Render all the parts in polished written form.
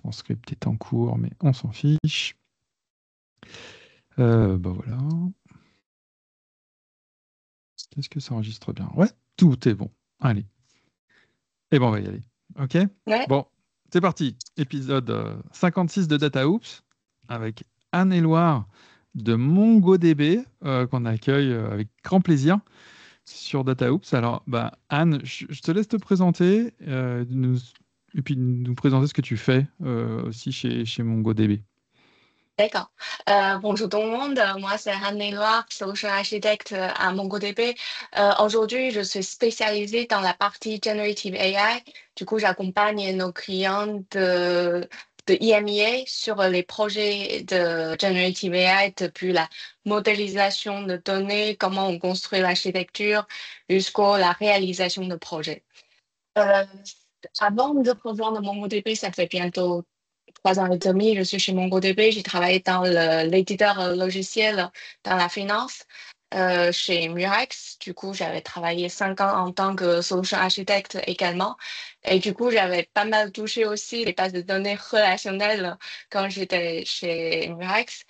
Ton script est en cours, mais on s'en fiche. Voilà. Est-ce que ça enregistre bien? Ouais, tout est bon. Allez. Et bon, on va y aller. OK? Ouais. Bon, c'est parti. Épisode 56 de Data Oops avec Anne-Éloire de MongoDB qu'on accueille avec grand plaisir sur Data Oops. Alors, Anne, je te laisse te présenter et puis nous présenter ce que tu fais aussi chez MongoDB. D'accord. Bonjour tout le monde. Moi, c'est Anne Loire, solution architecte à MongoDB. Aujourd'hui, je suis spécialisée dans la partie Generative AI. Du coup, j'accompagne nos clients de IMEA sur les projets de Generative AI depuis la modélisation de données, comment on construit l'architecture, jusqu'à la réalisation de projets. Euh, Avant de rejoindre MongoDB, ça fait bientôt 3 ans et demi, je suis chez MongoDB. J'ai travaillé dans l'éditeur logiciel dans la finance chez Murex. Du coup, j'avais travaillé 5 ans en tant que solution architecte également. Et du coup, j'avais pas mal touché aussi les bases de données relationnelles quand j'étais chez Murex.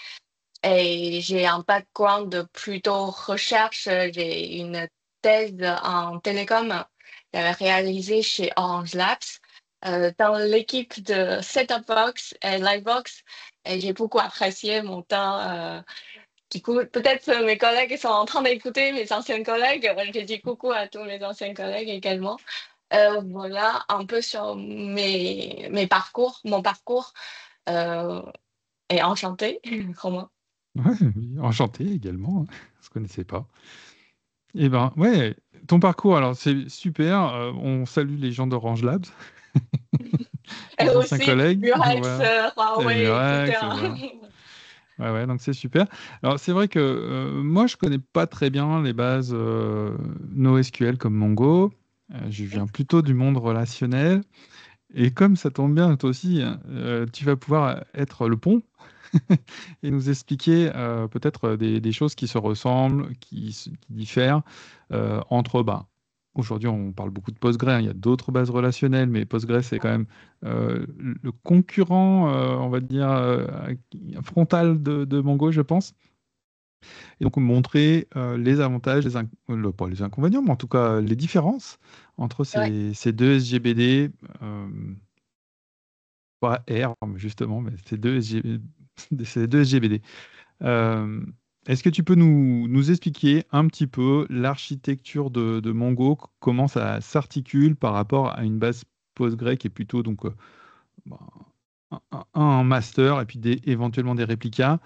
Et j'ai un background de plutôt recherche. J'ai une thèse en télécom. J'avais réalisé chez Orange Labs dans l'équipe de Setup Box et Livebox. Et j'ai beaucoup apprécié mon temps. Du coup, peut-être mes collègues sont en train d'écouter, mes anciens collègues. J'ai dit coucou à tous mes anciens collègues également. Voilà un peu sur mes parcours, mon parcours. Euh, et enchanté, Romain. Ouais, oui, enchanté également. Je ne connaissais pas. Eh ben, ouais, ton parcours, alors c'est super. On salue les gens d'Orange Labs, Et les anciens aussi collègues. Murex, Voilà. Et Huawei, Murex, etc. voilà. Ouais, ouais, donc c'est super. Alors c'est vrai que moi, je connais pas très bien les bases NoSQL comme Mongo. Je viens plutôt du monde relationnel. Et comme ça tombe bien, toi aussi, hein, tu vas pouvoir être le pont et nous expliquer peut-être des choses qui se ressemblent, qui diffèrent entre, aujourd'hui on parle beaucoup de Postgre, hein, il y a d'autres bases relationnelles, mais Postgre c'est quand même le concurrent, on va dire, frontal de Mongo, je pense. Et donc montrer les avantages, pas les inconvénients, mais en tout cas les différences entre Ouais. ces deux SGBD. Pas R, justement, mais c'est deux, c'est deux SGBD. Euh, Est-ce que tu peux nous expliquer un petit peu l'architecture de Mongo, comment ça s'articule par rapport à une base Postgre qui est plutôt donc, bah, un master et puis éventuellement des réplicas.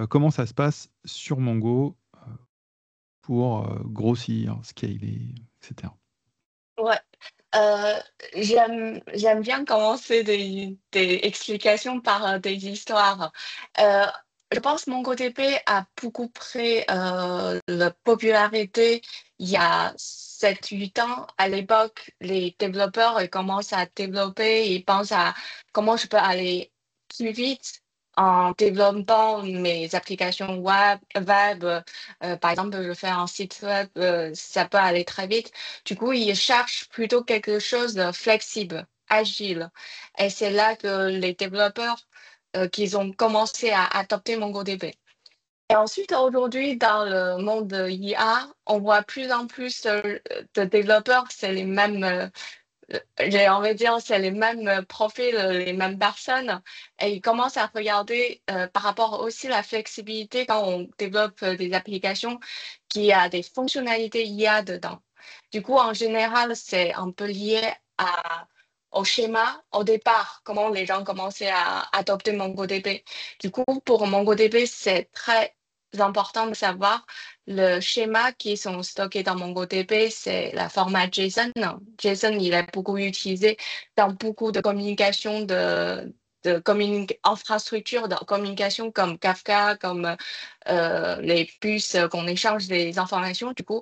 Comment ça se passe sur Mongo pour grossir, scaler, etc. Ouais. Euh, j'aime bien commencer des explications par des histoires. Euh, je pense que MongoDB a beaucoup pris la popularité il y a 7 8 ans. À l'époque, les développeurs ils commencent à développer, ils pensent à comment je peux aller plus vite en développant mes applications web. Par exemple, je fais un site web, ça peut aller très vite. Du coup, ils cherchent plutôt quelque chose de flexible, agile. Et c'est là que les développeurs qu'ils ont commencé à adopter MongoDB. Et ensuite, aujourd'hui, dans le monde de IA, on voit plus en plus de développeurs, c'est les mêmes, j'ai envie de dire, c'est les mêmes profils, les mêmes personnes. Et ils commencent à regarder par rapport aussi à la flexibilité quand on développe des applications qui a des fonctionnalités IA dedans. Du coup, en général, c'est un peu lié au schéma au départ, comment les gens commençaient à adopter MongoDB. Du coup, pour MongoDB, c'est très important de savoir le schéma qui sont stockés dans MongoDB, c'est la format JSON. JSON, il est beaucoup utilisé dans beaucoup de communications infrastructures de communication comme Kafka, comme les puces qu'on échange des informations. Du coup,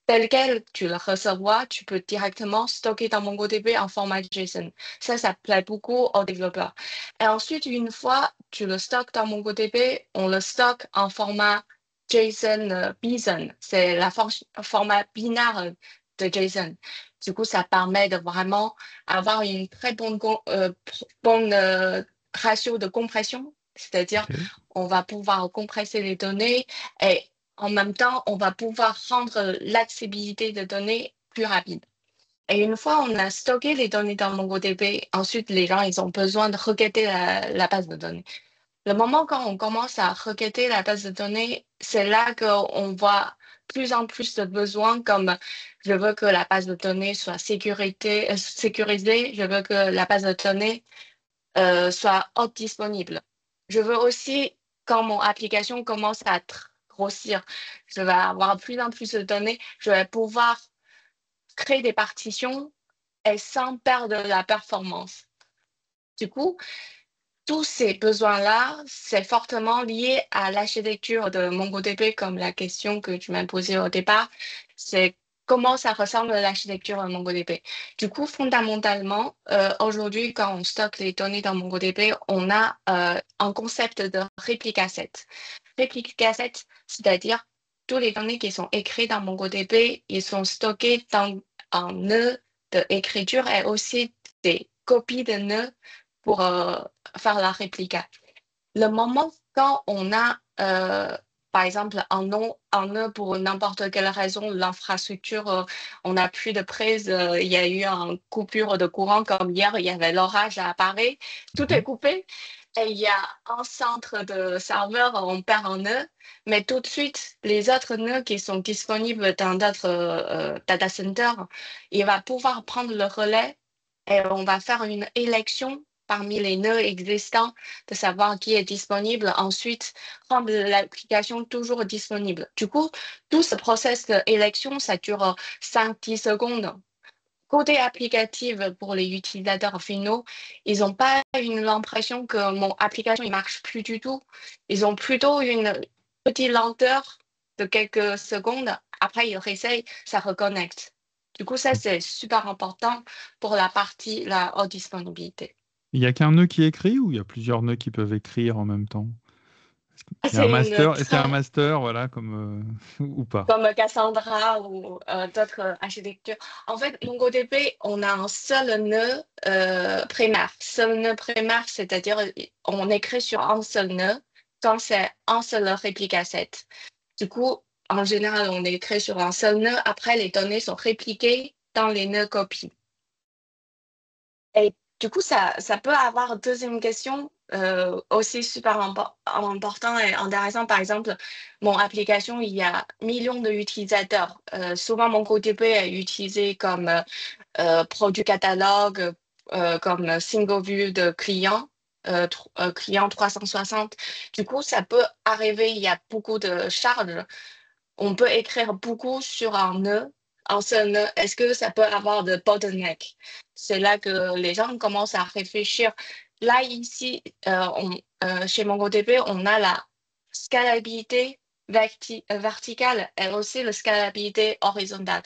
tel quel tu le recevras, tu peux directement stocker dans MongoDB en format JSON. Ça plaît beaucoup aux développeurs. Et ensuite, une fois tu le stockes dans MongoDB, on le stocke en format JSON Bison. C'est format binaire de JSON. Du coup, ça permet de vraiment avoir une très bonne ratio de compression, c'est-à-dire Ok. on va pouvoir compresser les données et en même temps, on va pouvoir rendre l'accessibilité des données plus rapide. Et une fois on a stocké les données dans MongoDB, ensuite les gens ils ont besoin de requêter la base de données. Le moment quand on commence à requêter la base de données, c'est là qu'on voit plus en plus de besoins comme je veux que la base de données soit sécurisée, je veux que la base de données soit hop disponible. Je veux aussi, quand mon application commence à grossir, je vais avoir plus en plus de données, je vais pouvoir créer des partitions et sans perdre la performance. Du coup, tous ces besoins-là, c'est fortement lié à l'architecture de MongoDB, comme la question que tu m'as posée au départ. C'est comment ça ressemble à l'architecture de MongoDB. Du coup, fondamentalement, aujourd'hui, quand on stocke les données dans MongoDB, on a un concept de réplica set. Réplica set, c'est-à-dire tous les données qui sont écrites dans MongoDB, ils sont stockés dans un nœud d'écriture et aussi des copies de nœuds pour faire la réplica. Le moment quand on a, par exemple, un nœud pour n'importe quelle raison, l'infrastructure, on n'a plus de prise, il y a eu une coupure de courant comme hier, il y avait l'orage à Paris, tout est Mhm. coupé. Et il y a un centre de serveur, on perd un nœud, mais tout de suite, les autres nœuds qui sont disponibles dans d'autres data centers, il va pouvoir prendre le relais et on va faire une élection parmi les nœuds existants de savoir qui est disponible, ensuite rendre l'application toujours disponible. Du coup, tout ce process d'élection, ça dure 5-10 secondes. Côté applicatif pour les utilisateurs finaux, ils n'ont pas l'impression que mon application ne marche plus du tout. Ils ont plutôt une petite lenteur de quelques secondes. Après, ils réessayent, ça reconnecte. Du coup, ça, c'est super important pour la partie, la haute disponibilité. Il n'y a qu'un nœud qui écrit ou il y a plusieurs nœuds qui peuvent écrire en même temps? Il y a un C'est une master, est-ce qu'il y a un très master, voilà, comme ou pas? comme Cassandra ou d'autres architectures. En fait, MongoDB, on a un seul nœud primaire. Seul nœud primaire, c'est-à-dire on écrit sur un seul nœud quand c'est un seul réplica set. Du coup, en général, on écrit sur un seul nœud. Après, les données sont répliquées dans les nœuds copies. Et du coup, ça peut avoir deuxième question aussi super important et intéressant. Par exemple, mon application, il y a millions d'utilisateurs. Souvent, mon MongoDB est utilisé comme produit catalogue, comme single view de client, client 360. Du coup, ça peut arriver, il y a beaucoup de charges. On peut écrire beaucoup sur un nœud, un seul nœud. Est-ce que ça peut avoir de bottleneck? C'est là que les gens commencent à réfléchir. Là, ici, chez MongoDB, on a la scalabilité verticale et aussi la scalabilité horizontale.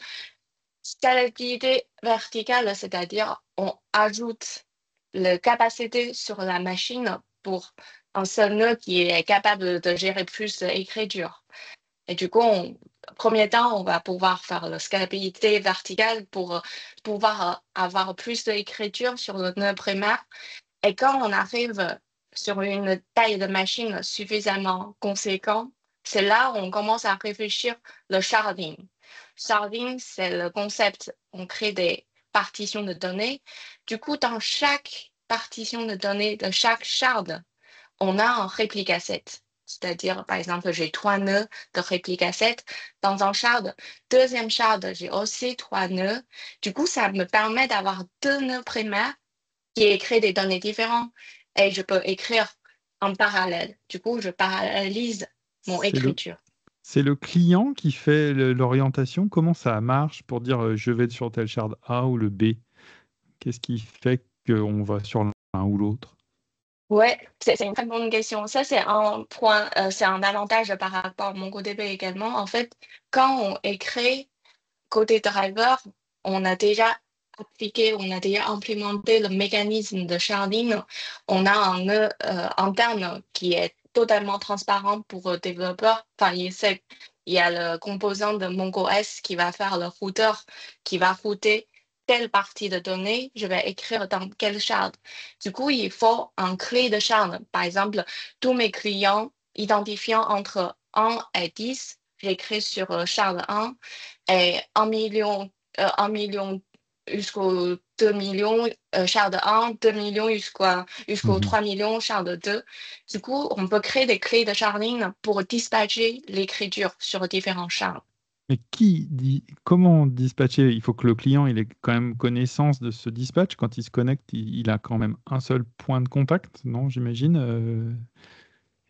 Scalabilité verticale, c'est-à-dire on ajoute la capacité sur la machine pour un seul nœud qui est capable de gérer plus d'écriture. Et du coup, premier temps, on va pouvoir faire la scalabilité verticale pour pouvoir avoir plus d'écriture sur le nœud primaire. Et quand on arrive sur une taille de machine suffisamment conséquente, c'est là où on commence à réfléchir le sharding. Sharding, c'est le concept, on crée des partitions de données. Du coup, dans chaque partition de données, de chaque shard, on a un réplica set. C'est-à-dire, par exemple, j'ai 3 nœuds de réplica set dans un shard. Deuxième shard, j'ai aussi 3 nœuds. Du coup, ça me permet d'avoir 2 nœuds primaires qui écrivent des données différentes et je peux écrire en parallèle. Du coup, je parallélise mon C'est le, écriture. c'est le client qui fait l'orientation. Comment ça marche pour dire je vais sur tel shard A ou le B? Qu'est-ce qui fait qu'on va sur l'un ou l'autre? Ouais, c'est une très bonne question. Ça, c'est un point, c'est un avantage par rapport à MongoDB également. En fait, quand on écrit côté driver, on a déjà appliqué, on a déjà implémenté le mécanisme de sharding. On a un nœud interne qui est totalement transparent pour le développeur. Enfin, il y a le composant de MongoS qui va faire le routeur, qui va router telle partie de données, je vais écrire dans quelle shard. Du coup, il faut un clé de shard. Par exemple, tous mes clients identifiant entre 1 et 10, j'écris sur shard 1 et 1 million jusqu'au 2 millions, shard 1, 2 millions jusqu'au Mhm. 3 millions, shard 2. Du coup, on peut créer des clés de sharding pour dispatcher l'écriture sur différents shards. Mais comment dispatcher? Il faut que le client il ait quand même connaissance de ce dispatch. Quand il se connecte, il a quand même un seul point de contact, non, j'imagine.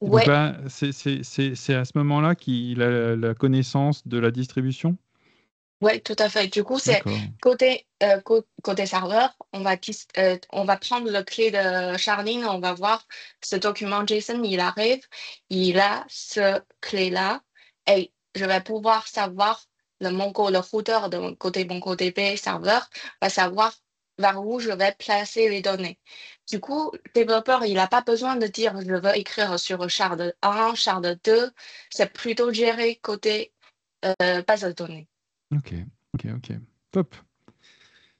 Et donc Ouais, là, c'est à ce moment-là qu'il a la connaissance de la distribution? Oui, tout à fait. Du coup, c'est D'accord. côté serveur, on va prendre le clé de sharding, on va voir ce document JSON, il arrive, il a ce clé-là, et je vais pouvoir savoir le routeur de MongoDB serveur va savoir vers où je vais placer les données. Du coup, le développeur, il n'a pas besoin de dire je veux écrire sur shard 1, shard 2, c'est plutôt géré côté base de données. Ok, ok. Top.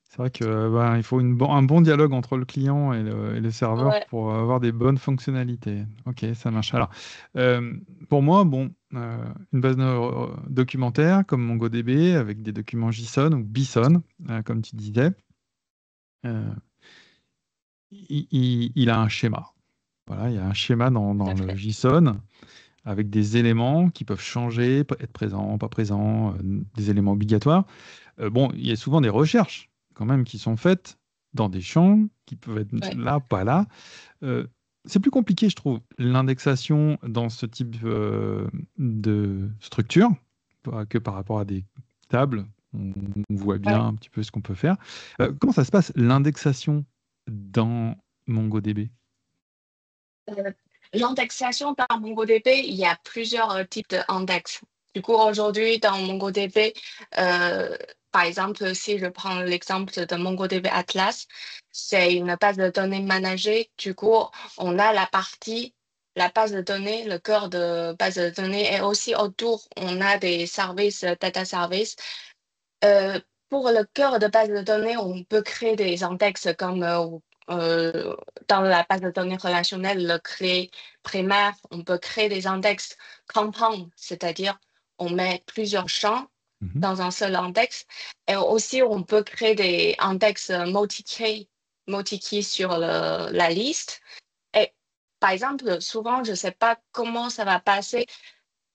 C'est vrai que ben, il faut un bon dialogue entre le client et le serveur Ouais. pour avoir des bonnes fonctionnalités. Ok, ça marche. Alors, euh, pour moi, bon, une base documentaire comme MongoDB avec des documents JSON ou BSON, comme tu disais, euh, il a un schéma. Voilà, il y a un schéma Tout dans à le fait. JSON avec des éléments qui peuvent changer, être présents, pas présents, des éléments obligatoires. Bon, il y a souvent des recherches quand même qui sont faites dans des champs qui peuvent être Ouais. là, pas là. Euh, c'est plus compliqué, je trouve, l'indexation dans ce type de structure que par rapport à des tables. On voit bien Ouais. un petit peu ce qu'on peut faire. Comment ça se passe, l'indexation dans MongoDB? Euh, L'indexation par MongoDB, il y a plusieurs types d'index. Du coup, aujourd'hui, dans MongoDB, euh, par exemple, si je prends l'exemple de MongoDB Atlas, c'est une base de données managée. Du coup, on a la base de données, le cœur de base de données, et aussi autour, on a des services, data services. Euh, pour le cœur de base de données, on peut créer des index comme euh, dans la base de données relationnelle, le clé primaire, on peut créer des index compound, c'est-à-dire on met plusieurs champs Mhm. dans un seul index. Et aussi, on peut créer des index multi-key sur la liste. Et par exemple, souvent, je ne sais pas comment ça va passer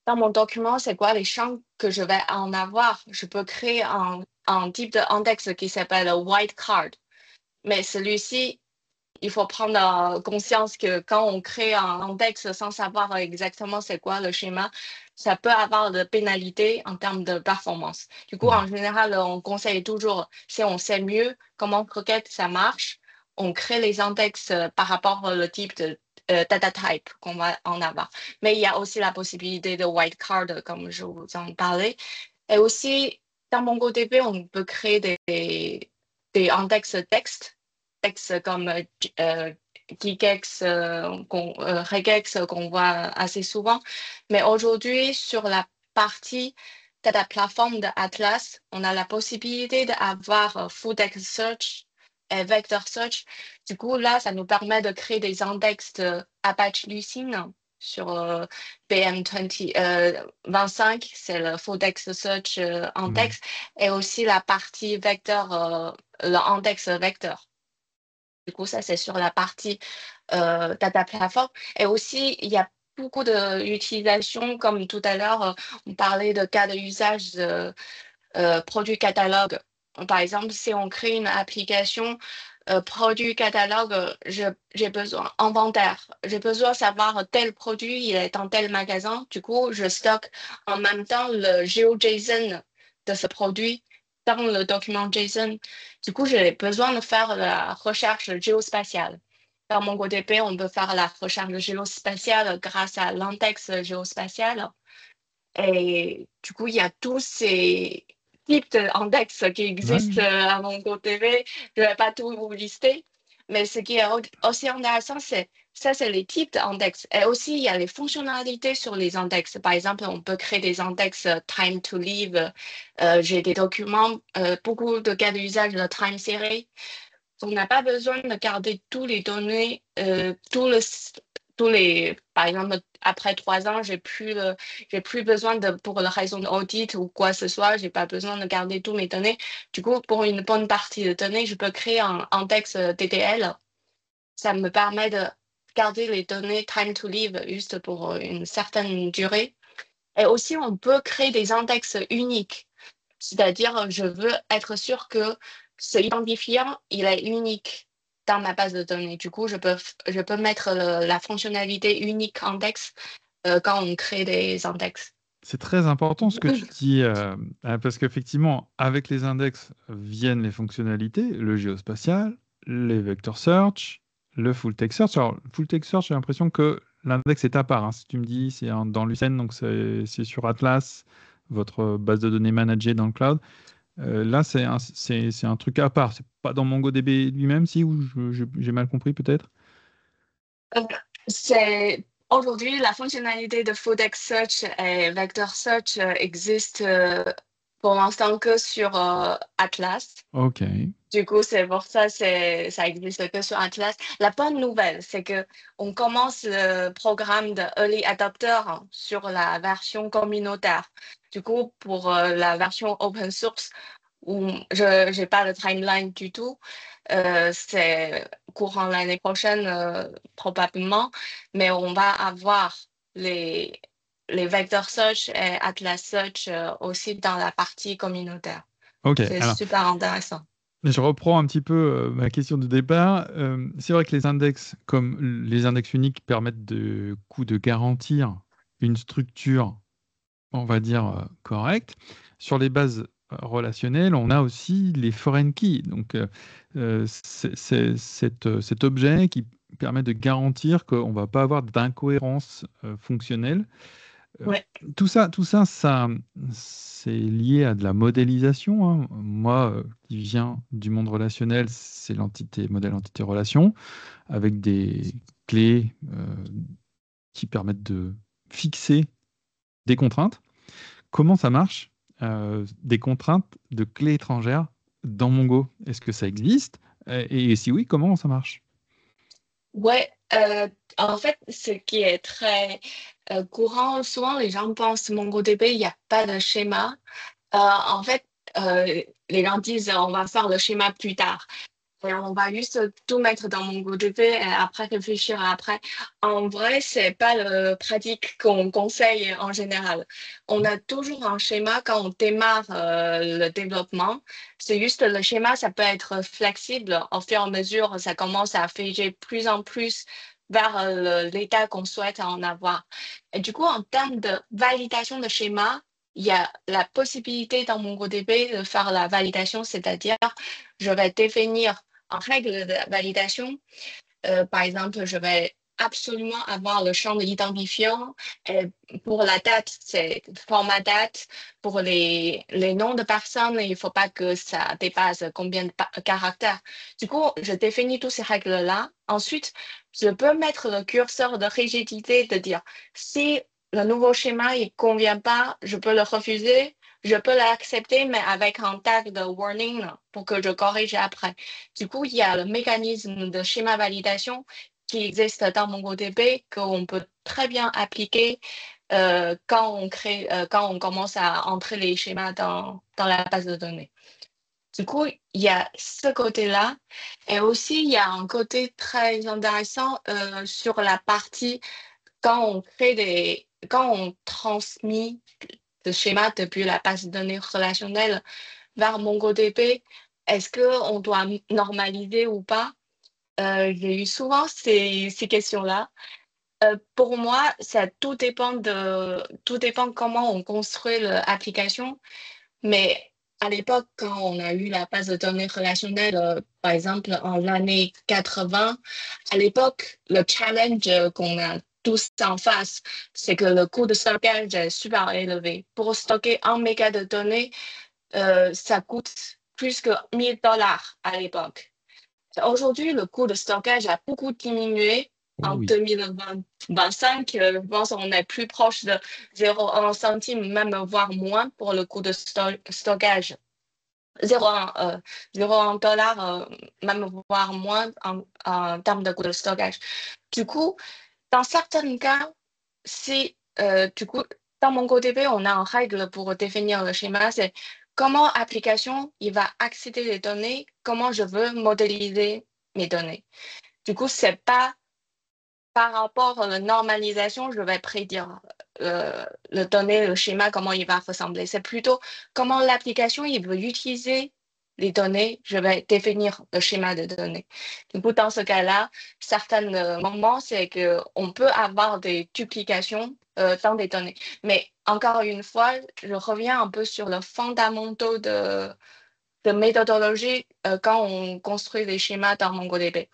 dans mon document, c'est quoi les champs que je vais en avoir. Je peux créer un type d'index qui s'appelle white card. Mais celui-ci, il faut prendre conscience que quand on crée un index sans savoir exactement c'est quoi le schéma, ça peut avoir de pénalités en termes de performance. Du coup, Mhm. en général, on conseille toujours, si on sait mieux comment Croquette ça marche, on crée les index par rapport au type de data type qu'on va en avoir. Mais il y a aussi la possibilité de white card, comme je vous en parlais. Et aussi, dans MongoDB, on peut créer des index texte comme Geekex, Regex qu'on voit assez souvent. Mais aujourd'hui, sur la partie de la plateforme de Atlas, on a la possibilité d'avoir full text search et vector search. Du coup, là, ça nous permet de créer des index de Apache Lucene sur PM20, 25, c'est le full text search Mhm. index, et aussi la partie vecteur, le index vecteur. Du coup, ça, c'est sur la partie data platform. Et aussi, il y a beaucoup d'utilisations, comme tout à l'heure, on parlait de cas d'usage de produit catalogue. Par exemple, si on crée une application produit catalogue, j'ai besoin inventaire. J'ai besoin de savoir tel produit, il est dans tel magasin. Du coup, je stocke en même temps le GeoJSON de ce produit dans le document JSON. Du coup, j'ai besoin de faire la recherche géospatiale. Dans MongoDB, on peut faire la recherche géospatiale grâce à l'index géospatial. Et du coup, il y a tous ces types d'index qui Ouais. existent à MongoDB. Je ne vais pas tout vous lister, mais ce qui est aussi intéressant, c'est Ça, c'est les types d'index. Et aussi, il y a les fonctionnalités sur les index. Par exemple, on peut créer des index time to live. J'ai des documents, beaucoup de cas d'usage de time series. On n'a pas besoin de garder tous les données, par exemple, après 3 ans, j'ai plus besoin pour la raison d'audit ou quoi que ce soit, j'ai pas besoin de garder tous mes données. Du coup, pour une bonne partie de données, je peux créer un index TTL. Ça me permet de garder les données time to live juste pour une certaine durée. Et aussi, on peut créer des index uniques. C'est-à-dire, je veux être sûr que ce identifiant, il est unique dans ma base de données. Du coup, je peux mettre la fonctionnalité unique index quand on crée des index. C'est très important ce que tu dis, parce qu'effectivement, avec les index viennent les fonctionnalités, le géospatial, les vector search, le full text search. Alors, full text search, j'ai l'impression que l'index est à part, hein. Si tu me dis, c'est dans Lucene, donc c'est sur Atlas, votre base de données managée dans le cloud. Là, c'est un truc à part. C'est pas dans MongoDB lui-même, si, ou j'ai mal compris peut-être? Euh, c'est aujourd'hui la fonctionnalité de full text search et vector search existe pour l'instant que sur Atlas. Ok. Du coup, c'est pour ça, ça existe que sur Atlas. La bonne nouvelle, c'est que on commence le programme de Early Adopter sur la version communautaire. Du coup, pour la version open source, où je n'ai pas le timeline du tout, c'est courant l'année prochaine probablement, mais on va avoir les, les vector search et Atlas search aussi dans la partie communautaire. Ok. C'est Alors, super intéressant. je reprends un petit peu ma question de départ. C'est vrai que les index, comme les index uniques, permettent de garantir une structure, on va dire, correcte. Sur les bases relationnelles, on a aussi les foreign keys. Donc, cet objet qui permet de garantir qu'on ne va pas avoir d'incohérence fonctionnelle. Euh, Ouais. ça, c'est lié à de la modélisation, hein. Moi, qui viens du monde relationnel, c'est modèle entité relation, avec des clés qui permettent de fixer des contraintes. Comment ça marche, des contraintes de clés étrangères dans Mongo? Est-ce que ça existe? Et si oui, comment ça marche? Ouais, en fait, ce qui est très courant, souvent les gens pensent MongoDB, il n'y a pas de schéma. En fait, les gens disent on va faire le schéma plus tard. Et on va juste tout mettre dans MongoDB et après réfléchir après. En vrai, c'est pas le pratique qu'on conseille en général. On a toujours un schéma quand on démarre le développement. C'est juste le schéma, ça peut être flexible. Au fur et à mesure, ça commence à figer plus en plus vers l'état qu'on souhaite en avoir. Et du coup, en termes de validation de schéma, il y a la possibilité dans MongoDB de faire la validation, c'est-à-dire je vais définir en règle de validation. Par exemple, je vais absolument avoir le champ d'identifiant. Pour la date, c'est format date. Pour les noms de personnes, il ne faut pas que ça dépasse combien de caractères. Du coup, je définis toutes ces règles-là. Ensuite, je peux mettre le curseur de rigidité de dire si le nouveau schéma ne convient pas, je peux le refuser. Je peux l'accepter, mais avec un tag de warning pour que je corrige après. Du coup, il y a le mécanisme de schéma validation qui existe dans MongoDB qu'on peut très bien appliquer quand on commence à entrer les schémas dans la base de données. Du coup, il y a ce côté-là. Et aussi, il y a un côté très intéressant sur la partie quand on transmet le schéma depuis la base de données relationnelle vers MongoDB, est-ce qu'on doit normaliser ou pas? J'ai eu souvent ces questions-là. Pour moi, tout dépend comment on construit l'application. Mais à l'époque, quand on a eu la base de données relationnelle, par exemple en l'année 80, à l'époque, le challenge qu'on a tous en face, c'est que le coût de stockage est super élevé. Pour stocker 1 méga de données, ça coûte plus que $1000 à l'époque. Aujourd'hui, le coût de stockage a beaucoup diminué. Oh en oui. 2025, je pense qu'on est plus proche de 0,1 centime, même voire moins pour le coût de stockage. 0,1 dollar, même voire moins en termes de coût de stockage. Du coup, dans certains cas, si du coup, dans MongoDB, on a une règle pour définir le schéma, c'est comment l'application il va accéder les données, comment je veux modéliser mes données. Du coup, c'est pas par rapport à la normalisation, je vais prédire le données, le schéma, comment il va ressembler. C'est plutôt comment l'application il veut utiliser les données, je vais définir le schéma de données. Du coup, dans ce cas-là, certains moments, c'est qu'on peut avoir des duplications dans des données. Mais encore une fois, je reviens un peu sur le fondamentaux de méthodologie quand on construit les schémas dans MongoDB.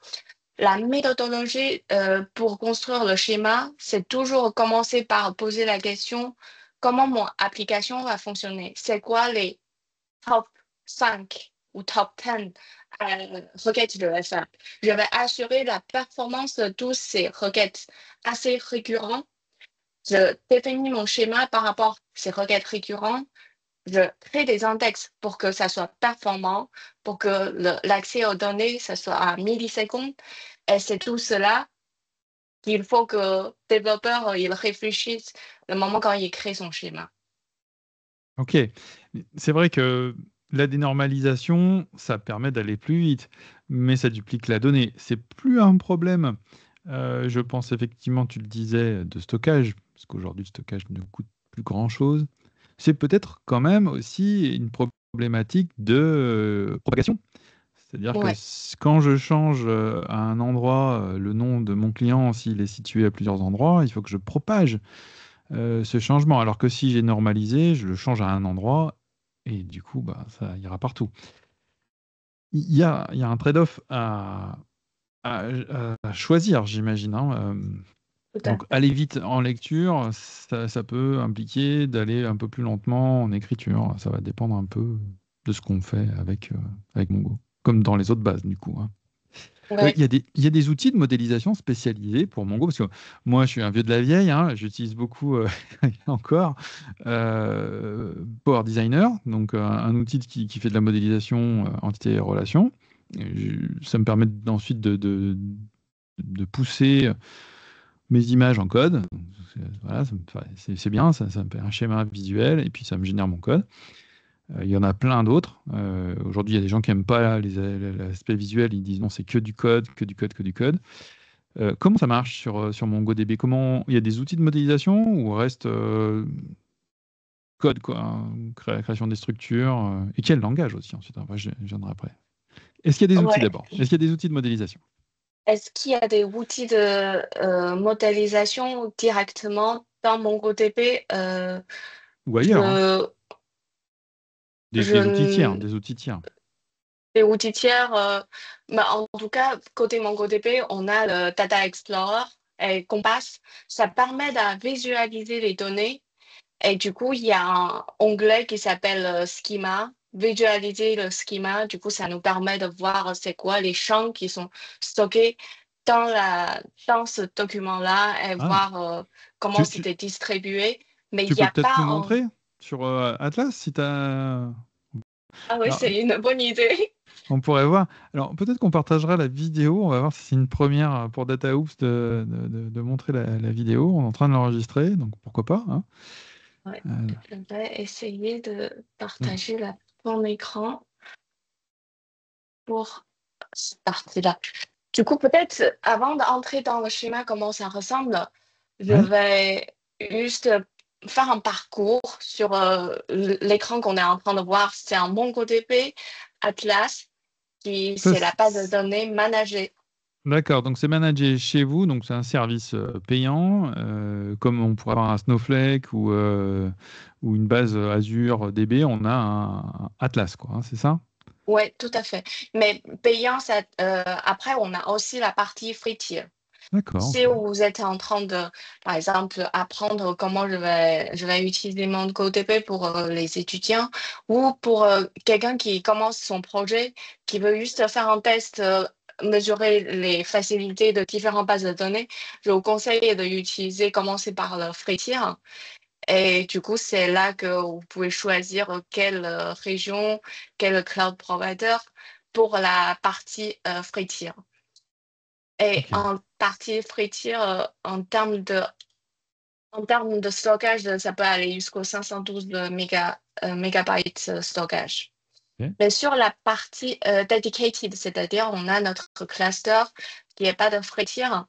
La méthodologie pour construire le schéma, c'est toujours commencer par poser la question comment mon application va fonctionner. C'est quoi les top 5 ou top 10 requêtes je vais faire. Je vais assurer la performance de toutes ces requêtes assez récurrentes. Je définis mon schéma par rapport à ces requêtes récurrentes. Je crée des index pour que ça soit performant, pour que l'accès aux données, ça soit à millisecondes. Et c'est tout cela qu'il faut que le développeur il réfléchisse le moment quand il crée son schéma. Ok. C'est vrai que la dénormalisation, ça permet d'aller plus vite, mais ça duplique la donnée. C'est plus un problème. Je pense effectivement, tu le disais, de stockage, parce qu'aujourd'hui, le stockage ne coûte plus grand-chose. C'est peut-être quand même aussi une problématique de propagation. C'est-à-dire que Ouais, quand je change à un endroit le nom de mon client, s'il est situé à plusieurs endroits, il faut que je propage ce changement. Alors que si j'ai normalisé, je le change à un endroit et du coup, bah, ça ira partout. Il y a un trade-off à- à choisir, j'imagine, hein. tout à Donc, fait. aller vite en lecture, ça peut impliquer d'aller un peu plus lentement en écriture. Ça va dépendre un peu de ce qu'on fait avec Mongo, comme dans les autres bases, du coup, hein. Ouais, Il y a des outils de modélisation spécialisés pour Mongo, parce que moi, je suis un vieux de la vieille, hein, j'utilise beaucoup encore Power Designer, donc un outil qui fait de la modélisation entité et relation. Ça me permet ensuite de pousser mes images en code. Voilà, c'est bien, ça me fait un schéma visuel et puis ça me génère mon code. Il y en a plein d'autres. Aujourd'hui, il y a des gens qui n'aiment pas l'aspect visuel, ils disent non, c'est que du code, que du code, que du code. Comment ça marche sur MongoDB? Comment il y a des outils de modélisation ou reste code quoi, hein, création des structures et quel langage aussi ensuite. Après, je viendrai après. Est-ce qu'il y a des outils ouais. d'abord? Est-ce qu'il y a des outils de modélisation? Est-ce qu'il y a des outils de modélisation directement dans MongoDB? Ou ailleurs, hein? Je, je, Des outils tiers, n- des outils tiers. les outils tiers, bah, en tout cas, côté MongoDB, on a le Data Explorer et Compass. Ça permet de visualiser les données. Et du coup, il y a un onglet qui s'appelle Schema, visualiser le schema. Du coup, ça nous permet de voir c'est quoi les champs qui sont stockés dans ce document-là et Ah, voir comment tu, tu, c'était distribué. Mais il tu n'y peux a peut-être pas nous un... montrer sur Atlas si tu as. Ah oui, Alors, c'est une bonne idée. on pourrait voir. Alors, peut-être qu'on partagera la vidéo. On va voir si c'est une première pour DataOps de montrer la vidéo. On est en train de l'enregistrer, donc pourquoi pas, hein. Ouais, Euh, je vais essayer de donc, partager mon écran pour cette partie-là. Du coup, peut-être avant d'entrer dans le schéma, comment ça ressemble, je ouais. vais juste faire un parcours sur l'écran qu'on est en train de voir. C'est un MongoDB Atlas, qui Ça, c'est la base de données managée. d'accord, donc c'est managé chez vous, donc c'est un service payant, comme on pourrait avoir un Snowflake ou une base Azure DB, on a un Atlas, quoi, hein, c'est ça? Oui, tout à fait. Mais payant, ça, après, on a aussi la partie free tier. D'accord, Si ok. vous êtes en train de, par exemple, apprendre comment je vais utiliser mon CodeP pour les étudiants ou pour quelqu'un qui commence son projet, qui veut juste faire un test mesurer les facilités de différentes bases de données, je vous conseille d'utiliser, commencer par le Frétire. Et du coup, c'est là que vous pouvez choisir quelle région, quel cloud provider pour la partie Frétire. Et Ok. en partie Frétire, en termes de stockage, ça peut aller jusqu'aux 512 mégabytes stockage. Ok. Mais sur la partie dedicated, c'est-à-dire on a notre cluster qui n'est pas de frontière,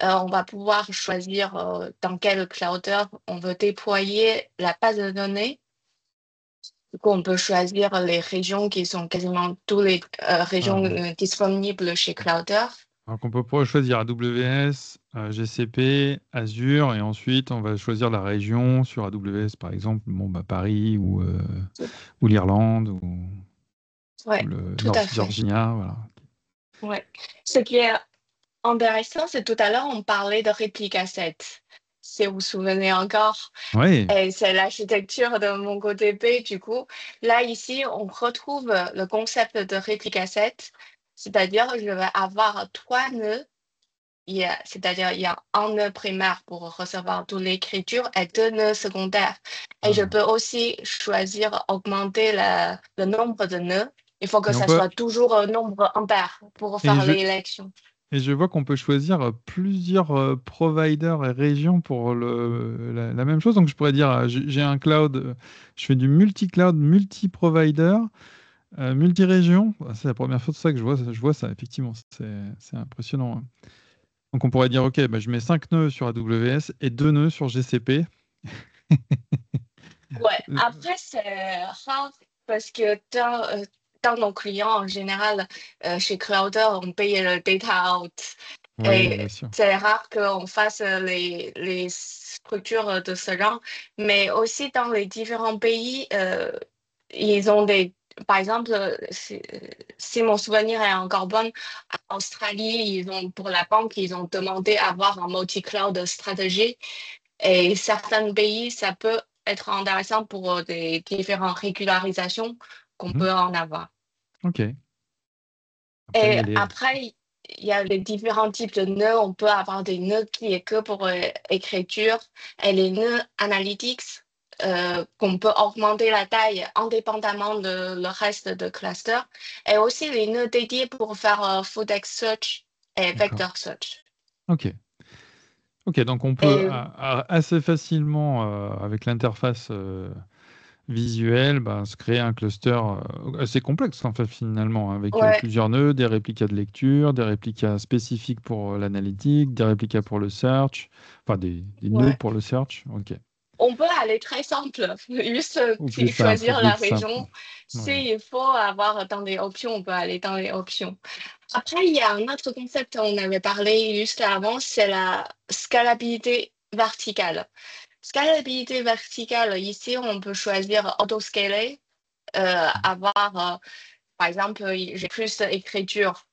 on va pouvoir choisir dans quel clouder on veut déployer la base de données. Du coup, on peut choisir les régions qui sont quasiment toutes les régions Ah. disponibles chez Clouder. Donc on peut pouvoir choisir AWS, GCP, Azure, et ensuite on va choisir la région sur AWS, par exemple, bon, bah, Paris ou l'Irlande ou Ouais, le tout à North fait. Virginia, voilà. Ouais. Ce qui est intéressant, c'est tout à l'heure, on parlait de réplica set. Si vous vous souvenez encore. Oui, Et c'est l'architecture de MongoDB. Du coup, là, ici, on retrouve le concept de réplica set, c'est-à-dire je vais avoir trois nœuds. C'est-à-dire il y a un nœud primaire pour recevoir toute l'écriture et deux nœuds secondaires. Et je ah. peux aussi choisir augmenter le nombre de nœuds. Il faut que Et on ça peut soit toujours un nombre impair pour et faire je l'élection. et je vois qu'on peut choisir plusieurs providers et régions pour la même chose. Donc je pourrais dire j'ai un cloud, je fais du multi-cloud, multi-provider, multi-région. Ah, c'est la première fois de ça que je vois ça effectivement. C'est impressionnant, hein. Donc on pourrait dire, OK, bah, je mets 5 nœuds sur AWS et 2 nœuds sur GCP. Ouais, Euh, après, c'est rare parce que dans nos clients, en général, chez Crowder, on paye le data out. Oui, bien Et sûr. c'est rare qu'on fasse les structures de ce genre. Mais aussi dans les différents pays, ils ont des. Par exemple, si mon souvenir est encore bon, en Australie, pour la banque, ils ont demandé à avoir un multi-cloud stratégie. Et certains pays, ça peut être intéressant pour des différentes régularisations qu'on Mhm. peut en avoir. OK. Après, il y Et a les... après, il y a les différents types de nœuds. On peut avoir des nœuds qui est que pour écriture et les nœuds analytics qu'on peut augmenter la taille indépendamment de le reste de cluster. Et aussi les nœuds dédiés pour faire full text search et D'accord. vector search. OK. OK, donc on peut Et assez facilement, avec l'interface visuelle, bah, se créer un cluster assez complexe, en fait, finalement, hein, avec ouais, plusieurs nœuds, des réplicas de lecture, des réplicas spécifiques pour l'analytique, des réplicas pour le search, enfin des nœuds ouais. pour le search. OK. On peut aller très simple, juste Ou choisir plus la simple. région. Ouais. S'il faut avoir dans les options, on peut aller dans les options. Après, il y a un autre concept, on avait parlé juste avant, c'est la scalabilité verticale. Scalabilité verticale, ici, on peut choisir auto-scaler, avoir, par exemple, j'ai plus d'écriture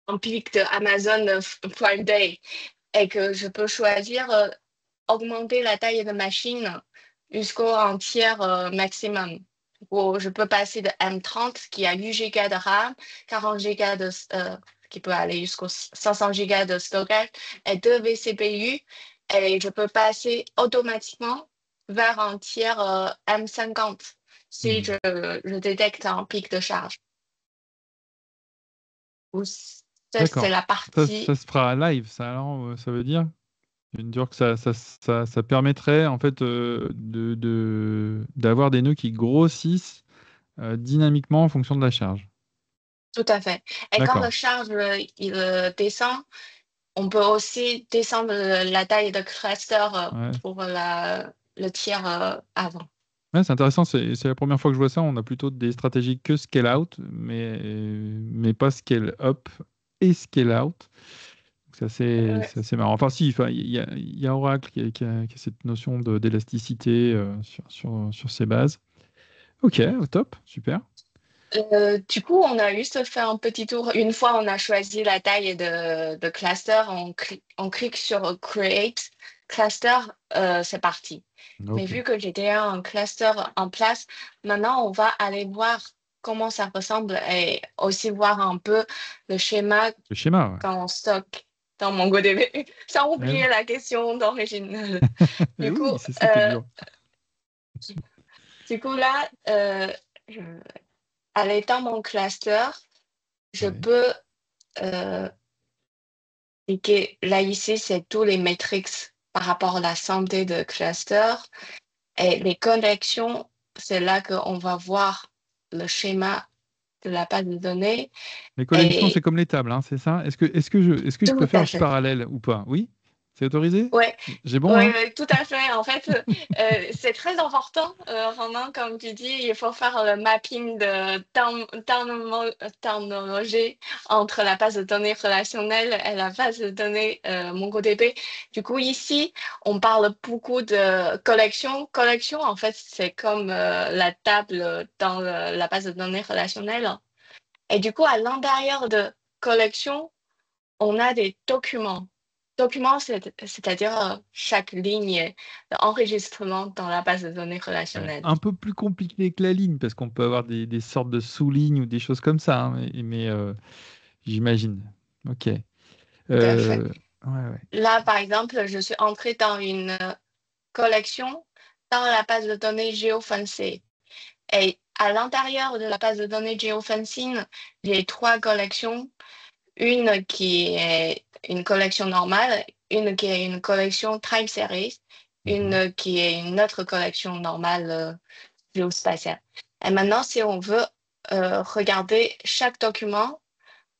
en pic de Amazon Prime Day et que je peux choisir augmenter la taille de machine jusqu'au en tiers maximum. Où je peux passer de M30 qui a 8 Go de RAM, 40 Go qui peut aller jusqu'aux 500 Go de stockage et 2 vCPU. Et je peux passer automatiquement vers un tiers M50 si Hmm. je détecte un pic de charge. Ou ça, c'est D'accord. la Ça partie. se fera live, ça, alors, ça veut dire? Je veux dire que ça permettrait en fait d'avoir des nœuds qui grossissent dynamiquement en fonction de la charge. Tout à fait. Et quand le D'accord. charge il descend, on peut aussi descendre la taille de cluster Ouais. pour le tiers avant. Ouais, c'est intéressant, c'est la première fois que je vois ça. On a plutôt des stratégies que scale out, mais pas scale up et scale out. Ouais. C'est assez marrant. Enfin, si, enfin, il y a Oracle qui a cette notion d'élasticité sur ses bases. Ok, au top, super. Du coup, on a juste fait un petit tour. Une fois on a choisi la taille de cluster, on clique sur Create Cluster, c'est parti. Mais Ok. vu que j'ai déjà un cluster en place, maintenant on va aller voir comment ça ressemble et aussi voir un peu le schéma Le schéma, ouais. quand on stocke dans MongoDB, sans Ah oui. oublier la question d'origine. Eh Du coup, oui, c'est ça qui est dur. là, je- à l'état mon cluster, je Ouais. peux euh, cliquer. Là, ici, c'est tous les métriques par rapport à la santé de cluster. Et les connexions, c'est là qu'on va voir le schéma de la base de données. Les collections, c'est Et comme les tables, hein, c'est ça? Est-ce que je peux tout faire à du fait. parallèle ou pas? Oui? C'est autorisé? Ouais, J'ai bon, ouais, hein? ouais, tout à fait. En fait, c'est très important, Romain, comme tu dis, il faut faire le mapping de terminologie entre la base de données relationnelle et la base de données MongoDB. Du coup, ici, on parle beaucoup de collection. Collection, en fait, c'est comme la table dans la base de données relationnelle. Et du coup, à l'intérieur de collection, on a des documents. Documents, c'est-à-dire chaque ligne d'enregistrement dans la base de données Ouais. relationnelle. Un peu plus compliqué que la ligne, parce qu'on peut avoir des sortes de sous-lignes ou des choses comme ça, hein, mais j'imagine. Ok. Tout à fait. Ouais, ouais. Là, par exemple, je suis entrée dans une collection dans la base de données géofencing. Et à l'intérieur de la base de données géofencing, j'ai trois collections. Une qui est une collection normale, une qui est une collection time series, Mhm. une qui est une autre collection normale géospatiale. Et maintenant, si on veut regarder chaque document,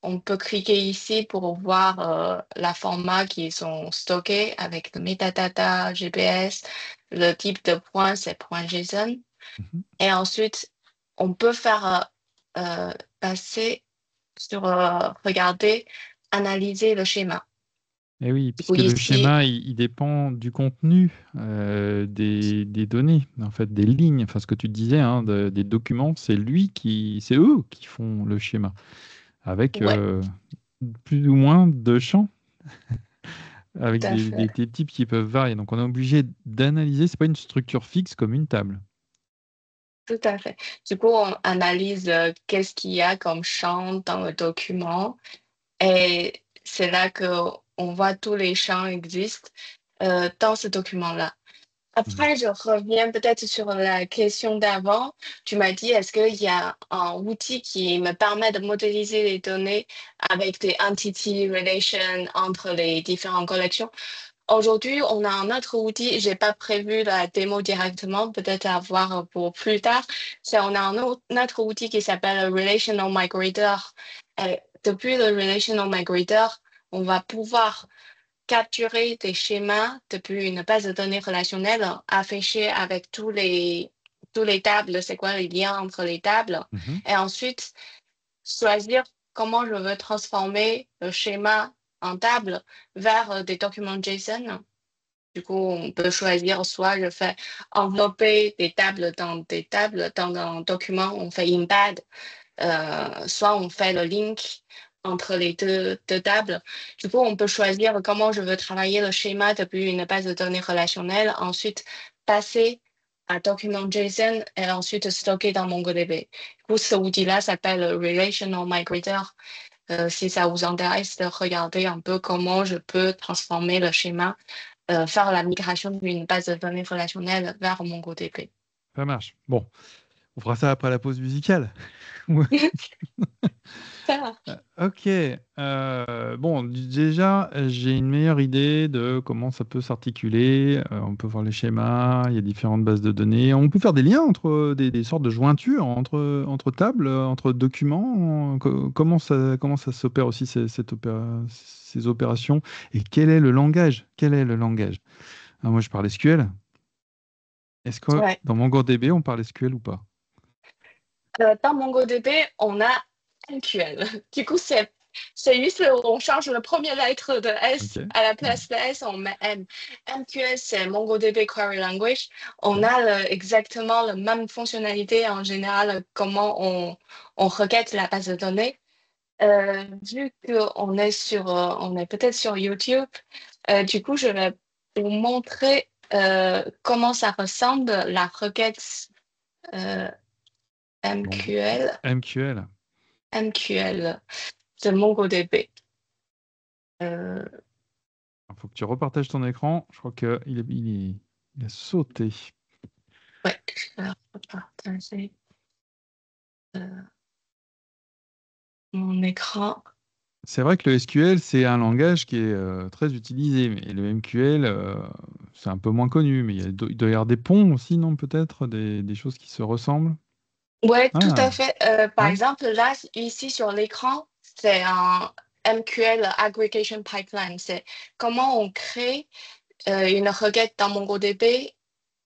on peut cliquer ici pour voir la format qui sont stockés avec le metadata, GPS, le type de point, c'est point JSON. Mhm. Et ensuite, on peut faire passer sur regarder, analyser le schéma. Et oui, Du coup, puisque le ici, schéma, il dépend du contenu des données, en fait, des lignes, enfin ce que tu disais, hein, des documents, c'est eux qui font le schéma, avec ouais, plus ou moins de champs, tout avec à des fait. types qui peuvent varier. Donc on est obligé d'analyser, c'est pas une structure fixe comme une table. Tout à fait. Du coup, on analyse qu'est-ce qu'il y a comme champ dans le document et c'est là que on voit tous les champs existent dans ce document-là. Mhm. Après, je reviens peut-être sur la question d'avant. Tu m'as dit, est-ce qu'il y a un outil qui me permet de modéliser les données avec des entity relations entre les différentes collections? Aujourd'hui, on a un autre outil. J'ai pas prévu la démo directement, peut-être à voir pour plus tard. On a un autre outil qui s'appelle Relational Migrator. Depuis le Relational Migrator, on va pouvoir capturer des schémas depuis une base de données relationnelle, afficher avec tous les tables, c'est quoi les liens entre les tables, Mhm. et ensuite choisir comment je veux transformer le schéma en table vers des documents JSON. Du coup, on peut choisir soit je fais envelopper des tables dans un document, on fait embed, soit on fait le link entre les deux tables. Du coup, on peut choisir comment je veux travailler le schéma depuis une base de données relationnelle, ensuite passer à document JSON et ensuite stocker dans MongoDB. Du coup, ce outil-là s'appelle Relational Migrator. Si ça vous intéresse de regarder un peu comment je peux transformer le schéma, faire la migration d'une base de données relationnelle vers MongoDB. Ça marche. Bon, on fera ça après la pause musicale. Ça va. Ok. Bon, déjà, j'ai une meilleure idée de comment ça peut s'articuler. On peut voir les schémas, il y a différentes bases de données. On peut faire des liens entre des sortes de jointures entre tables, entre documents. Comment ça s'opère aussi ces opérations? Et quel est le langage? Quel est le langage? Ah, moi, je parle SQL. Est-ce que Ouais. dans MongoDB, on parle SQL ou pas? Dans MongoDB, on a MQL. Du coup, c'est juste on change la première lettre de Ok. S à la Ouais. place de S, on met M. MQL, c'est MongoDB Query Language. On Ok. a exactement la même fonctionnalité en général, comment on requête la base de données. Vu qu'on est on est peut-être sur YouTube, du coup, je vais vous montrer comment ça ressemble la requête. euh, Bon, MQL, MQL. MQL, c'est MongoDB. Euh, Il faut que tu repartages ton écran. Je crois qu'il a sauté. ouais, je vais repartager euh, mon écran. C'est vrai que le SQL, c'est un langage qui est très utilisé, mais le MQL, c'est un peu moins connu. Mais il doit y avoir des ponts aussi, non? Peut-être des choses qui se ressemblent. Ouais, tout à Ah, fait. Par ouais. exemple, là, ici sur l'écran, c'est un MQL Aggregation Pipeline. C'est comment on crée une requête dans MongoDB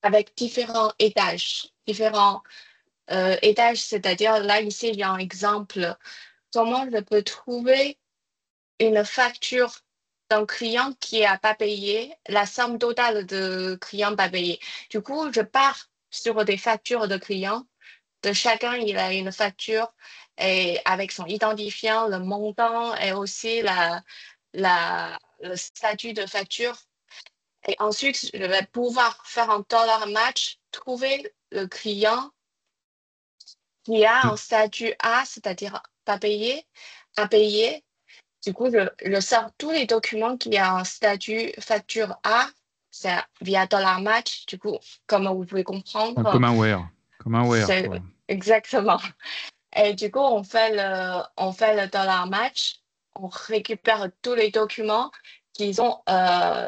avec différents étages. Différents étages, c'est-à-dire là, ici, il y a un exemple. Comment je peux trouver une facture d'un client qui n'a pas payé, la somme totale de clients pas payés. Du coup, je pars sur des factures de clients. De chacun, il a une facture et avec son identifiant, le montant et aussi le statut de facture. Et ensuite, je vais pouvoir faire un dollar match, trouver le client qui a un statut A, c'est-à-dire pas payé, à payer. Du coup, je sors tous les documents qui ont un statut facture A, c'est via dollar match. Du coup, comme vous pouvez Donc, comprendre, comme un where, c'est quoi. exactement. Et du coup, on fait le dollar match, on récupère tous les documents qui ont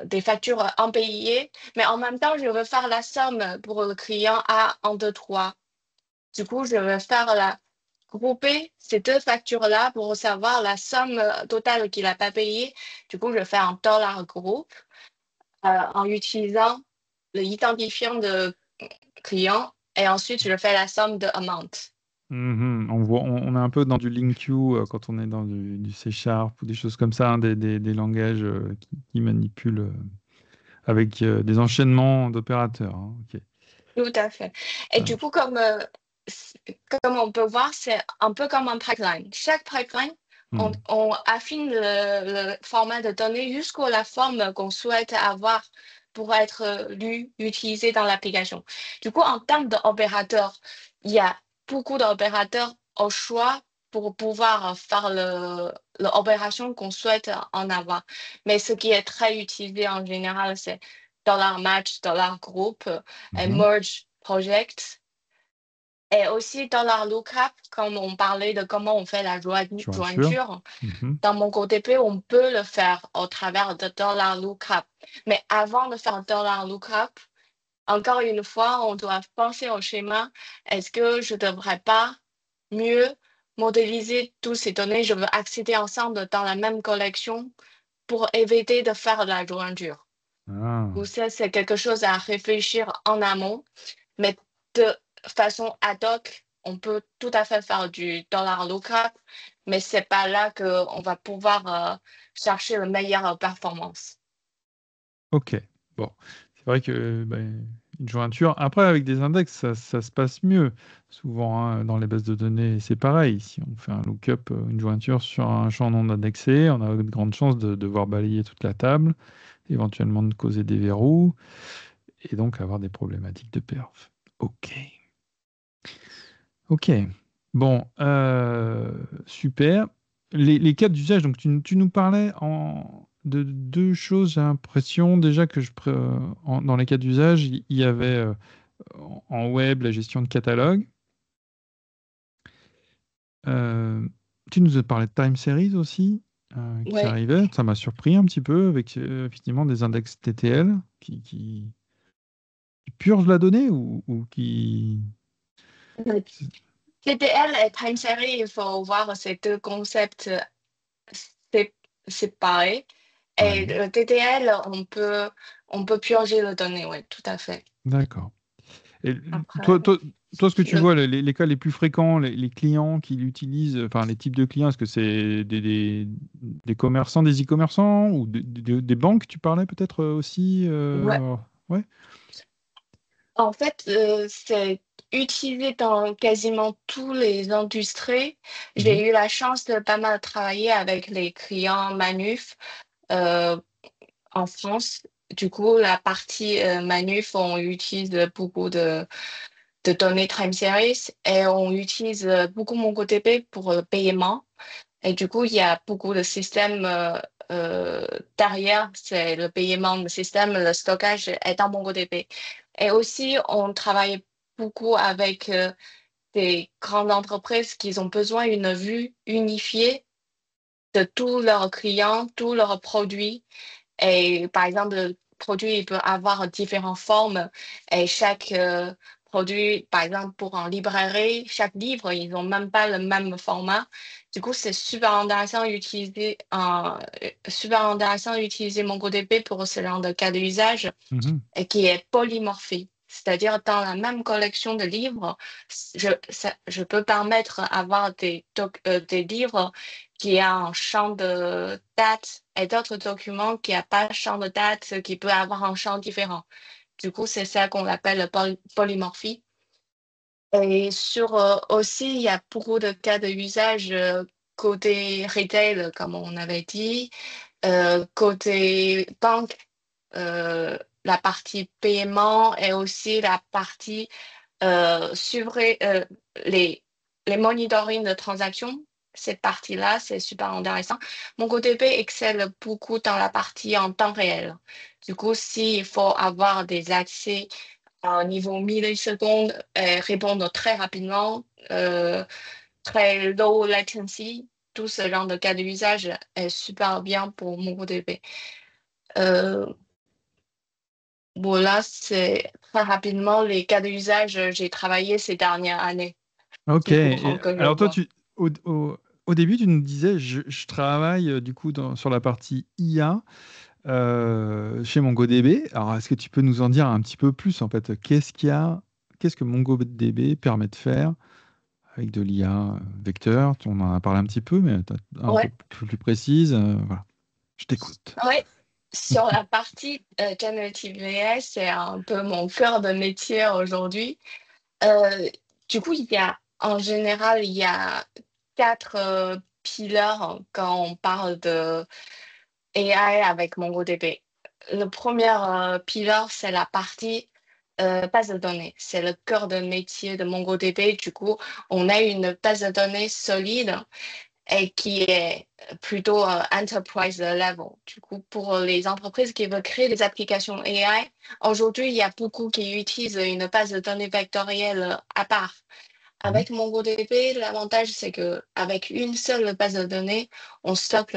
des factures impayées, mais en même temps, je veux faire la somme pour le client A, 1, 2, 3. Du coup, je vais faire grouper ces deux factures-là pour savoir la somme totale qu'il n'a pas payée. Du coup, je fais un dollar group en utilisant l'identifiant de client et ensuite je fais la somme de amount. Mhm. On est un peu dans du LINQ quand on est dans du C# ou des choses comme ça, hein, des langages qui manipulent avec des enchaînements d'opérateurs, hein. Ok. Tout à fait. Et Ça du coup, marche. comme on peut voir, c'est un peu comme un pipeline. Chaque pipeline, Hmm. on affine le format de données jusqu'à la forme qu'on souhaite avoir pour être lu, utilisé dans l'application. Du coup, en termes d'opérateurs, il y a beaucoup d'opérateurs au choix pour pouvoir faire l'opération qu'on souhaite en avoir. Mais ce qui est très utilisé en général, c'est dollar match, dollar group, et Mhm. merge project. Et aussi dans la lookup, comme on parlait de comment on fait la Jointure. jointure, Mhm. dans mon MongoDB, on peut le faire au travers de dollar lookup. Mais avant de faire dollar lookup, encore une fois, on doit penser au schéma. Est-ce que je ne devrais pas mieux modéliser toutes ces données? Je veux accéder ensemble dans la même collection pour éviter de faire la jointure. Ah. Ou ça, c'est quelque chose à réfléchir en amont. Mais de façon ad hoc, on peut tout à fait faire du dollar lookup, mais c'est pas là qu'on va pouvoir chercher la meilleure performance. Ok. Bon. C'est vrai que ben, une jointure. Après, avec des index, ça se passe mieux. Souvent, hein, dans les bases de données, c'est pareil. Si on fait un lookup, une jointure sur un champ non indexé, on a de grandes chances de devoir balayer toute la table, éventuellement de causer des verrous, et donc avoir des problématiques de perf. Ok. Ok. Bon, super. Les cas d'usage, donc tu nous parlais de deux choses, j'ai l'impression déjà que dans les cas d'usage, il y avait en web la gestion de catalogue. Euh, Tu nous as parlé de time series aussi, qui Oui. arrivait. Ça m'a surpris un petit peu avec effectivement des index TTL qui purgent la donnée ou qui... TTL et time series, il faut voir ces deux concepts sé- séparés. Et Ouais, le TTL, on peut purger les données, oui, tout à fait. d'accord. Et Après, toi, ce que tu le vois, les cas les plus fréquents, les clients qui l'utilisent, enfin les types de clients, est-ce que c'est des commerçants, des e-commerçants ou des banques, tu parlais peut-être aussi ouais. ouais. En fait, c'est utilisé dans quasiment toutes les industries. Mhm. J'ai eu la chance de pas mal travailler avec les clients manuf euh, en France. Du coup, la partie manuf, on utilise beaucoup de données time series et on utilise beaucoup MongoDB pour le paiement. Et du coup, il y a beaucoup de systèmes derrière, c'est le paiement, le système, le stockage est dans MongoDB. Et aussi, on travaille beaucoup avec des grandes entreprises qui ont besoin d'une vue unifiée de tous leurs clients, tous leurs produits. Et par exemple, le produit il peut avoir différentes formes et chaque produit, par exemple, pour en librairie, chaque livre, ils n'ont même pas le même format. Du coup, c'est super intéressant d'utiliser MongoDB pour ce genre de cas d'usage Mhm. et qui est polymorphique. C'est-à-dire, dans la même collection de livres, je peux permettre d'avoir des livres qui a un champ de date et d'autres documents qui n'ont pas de champ de date, qui peut avoir un champ différent. Du coup, c'est ça qu'on appelle la polymorphie. Et aussi, il y a beaucoup de cas d'usage côté retail, comme on avait dit, côté banque, la partie paiement et aussi la partie suivre les, les monitoring de transactions. Cette partie-là, c'est super intéressant. MongoDB excelle beaucoup dans la partie en temps réel. Du coup, s'il faut avoir des accès à un niveau millisecondes et répondre très rapidement, très low latency, tout ce genre de cas d'usage est super bien pour MongoDB. Euh, voilà, c'est très rapidement les cas d'usage que j'ai travaillé ces dernières années, Ok. plus courant que je Alors toi, vois. au début, tu nous disais, je travaille du coup sur la partie IA chez MongoDB. Alors, est-ce que tu peux nous en dire un petit peu plus en fait? Qu'est-ce que MongoDB permet de faire avec de l'IA vecteur? On en a parlé un petit peu, mais un peu Ouais, plus précise. Voilà, je t'écoute. ouais. Sur la partie Generative AI, c'est un peu mon cœur de métier aujourd'hui. Euh, du coup, en général, il y a quatre piliers quand on parle de AI avec MongoDB. Le premier pilier, c'est la partie base de données. C'est le cœur de métier de MongoDB. Du coup, on a une base de données solide et qui est plutôt enterprise level. Du coup, pour les entreprises qui veulent créer des applications AI, aujourd'hui, il y a beaucoup qui utilisent une base de données vectorielle à part. Mhm. Avec MongoDB, l'avantage, c'est que avec une seule base de données, on stocke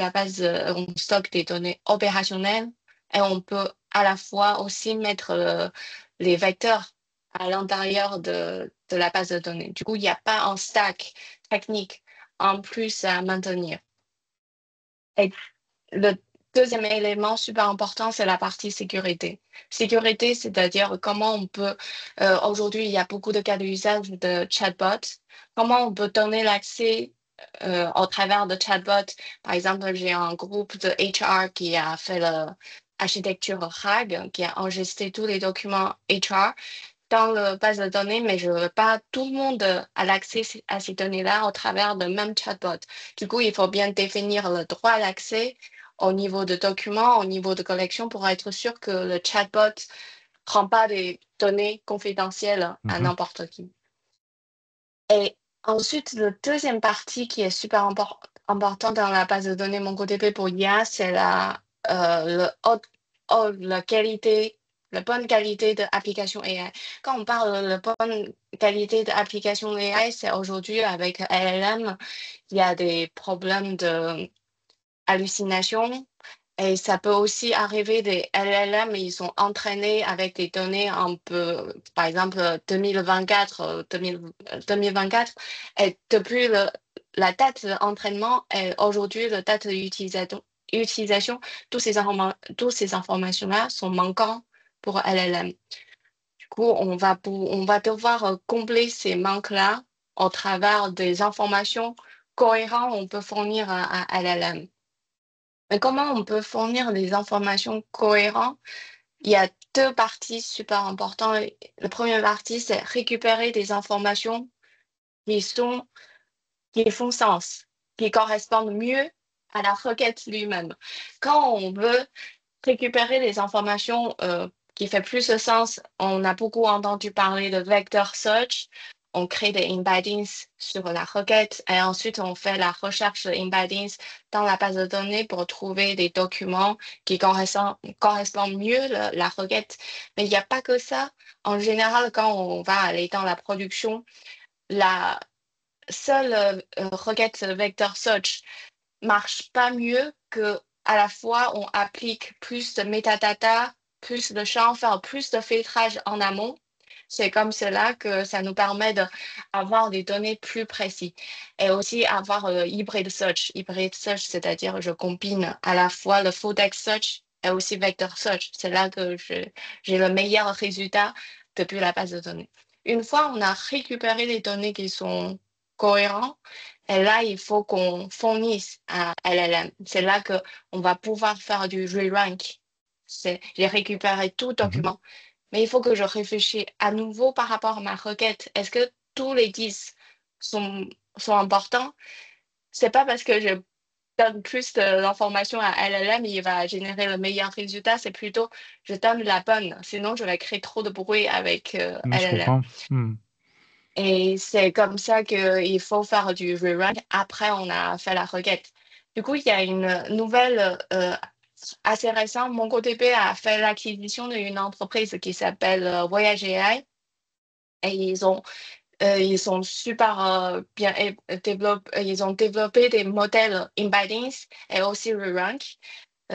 des données opérationnelles et on peut à la fois aussi mettre les vecteurs à l'intérieur de la base de données. Du coup, il n'y a pas un stack technique en plus à maintenir. Et le deuxième élément super important, c'est la partie sécurité. Sécurité, c'est-à-dire comment on peut, aujourd'hui, il y a beaucoup de cas d'usage de chatbots, comment on peut donner l'accès au travers de chatbots. Par exemple, j'ai un groupe de HR qui a fait l'architecture RAG, qui a enregistré tous les documents HR dans la base de données, mais je ne veux pas tout le monde a l'accès à ces données-là au travers de même chatbot. Du coup, il faut bien définir le droit à l'accès au niveau de documents, au niveau de collection pour être sûr que le chatbot ne prend pas des données confidentielles à Mhm. n'importe qui. Et ensuite, la deuxième partie qui est super importante dans la base de données MongoDB pour IA, c'est la qualité, la bonne qualité de l'application AI. Quand on parle de la bonne qualité de l'application AI, c'est aujourd'hui avec LLM, il y a des problèmes de hallucination. Et ça peut aussi arriver des LLM, ils sont entraînés avec des données un peu, par exemple, 2024. Et depuis la date d'entraînement et aujourd'hui, la date d'utilisation, toutes ces informations-là sont manquantes pour LLM. Du coup, on va devoir combler ces manques-là au travers des informations cohérentes qu'on peut fournir à LLM. Mais comment on peut fournir des informations cohérentes? Il y a deux parties super importantes. La première partie, c'est récupérer des informations qui sont, qui font sens, qui correspondent mieux à la requête lui-même. Quand on veut récupérer des informations qui fait plus de sens. On a beaucoup entendu parler de vector search. On crée des embeddings sur la requête et ensuite on fait la recherche de embeddings dans la base de données pour trouver des documents qui correspondent mieux à la requête. Mais il n'y a pas que ça. En général, quand on va aller dans la production, la seule requête vector search marche pas mieux que à la fois on applique plus de metadata, plus de champs, faire plus de filtrage en amont. C'est comme cela que ça nous permet d'avoir des données plus précises et aussi avoir hybrid search. Hybrid search, c'est-à-dire je combine à la fois le full text search et aussi vector search. C'est là que j'ai le meilleur résultat depuis la base de données. Une fois on a récupéré les données qui sont cohérentes, et là, il faut qu'on fournisse un LLM. C'est là qu'on va pouvoir faire du re-rank. J'ai récupéré tout Mhm. document, mais il faut que je réfléchisse à nouveau par rapport à ma requête. Est-ce que tous les 10 sont, sont importants? C'est pas parce que je donne plus d'informations à LLM, il va générer le meilleur résultat. C'est plutôt, je donne la bonne. Sinon, je vais créer trop de bruit avec Je LLM. comprends. Hmm. Et c'est comme ça qu'il faut faire du rerun. Après, on a fait la requête. Du coup, il y a une nouvelle assez récente. MongoDB a fait l'acquisition d'une entreprise qui s'appelle Voyage AI. Et ils sont super bien développés. Ils ont développé des modèles embeddings et aussi re-rank.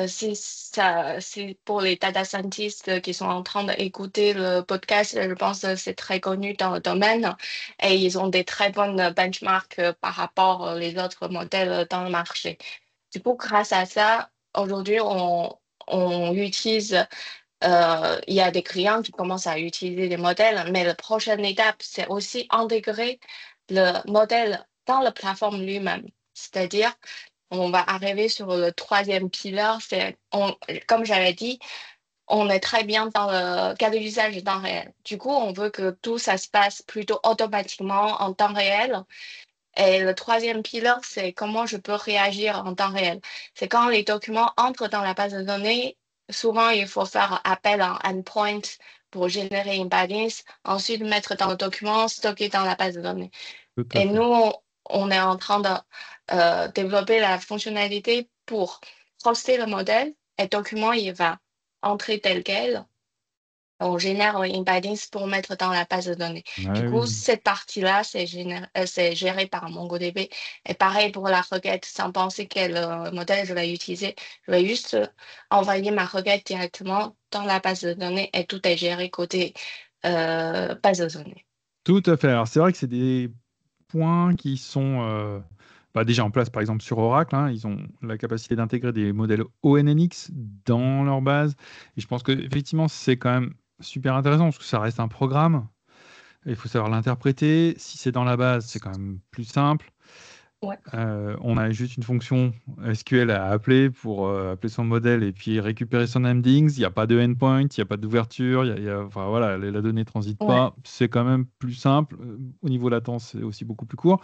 C'est pour les data scientists qui sont en train d'écouter le podcast. Je pense que c'est très connu dans le domaine et ils ont des très bonnes benchmarks par rapport aux les autres modèles dans le marché. Du coup, grâce à ça, aujourd'hui, on utilise, il y a des clients qui commencent à utiliser des modèles, mais la prochaine étape, c'est aussi intégrer le modèle dans la plateforme lui-même. C'est-à-dire, on va arriver sur le troisième pilier, comme j'avais dit, on est très bien dans le cas d'usage temps réel. Du coup, on veut que tout ça se passe plutôt automatiquement en temps réel. Et le troisième pilier, c'est comment je peux réagir en temps réel. C'est quand les documents entrent dans la base de données, souvent il faut faire appel à un endpoint pour générer une balise, ensuite mettre dans le document, stocker dans la base de données. Tout à Et fait. nous, on est en train de développer la fonctionnalité pour poster le modèle et le document, il va entrer tel quel. On génère un embeddings pour mettre dans la base de données. Du Ouais, coup, oui. cette partie-là, c'est géré par MongoDB. Et pareil pour la requête, sans penser quel modèle je vais utiliser. Je vais juste envoyer ma requête directement dans la base de données et tout est géré côté base de données. Tout à fait. Alors, c'est vrai que c'est des points qui sont déjà en place, par exemple, sur Oracle. Hein. Ils ont la capacité d'intégrer des modèles ONNX dans leur base. Et je pense que effectivement, c'est quand même super intéressant parce que ça reste un programme. Il faut savoir l'interpréter. Si c'est dans la base, c'est quand même plus simple. Ouais, On a juste une fonction SQL à appeler pour appeler son modèle et puis récupérer son endings. Il n'y a pas de endpoint, il n'y a pas d'ouverture, enfin, voilà, la donnée ne transite ouais, pas. C'est quand même plus simple. Au niveau latence, c'est aussi beaucoup plus court.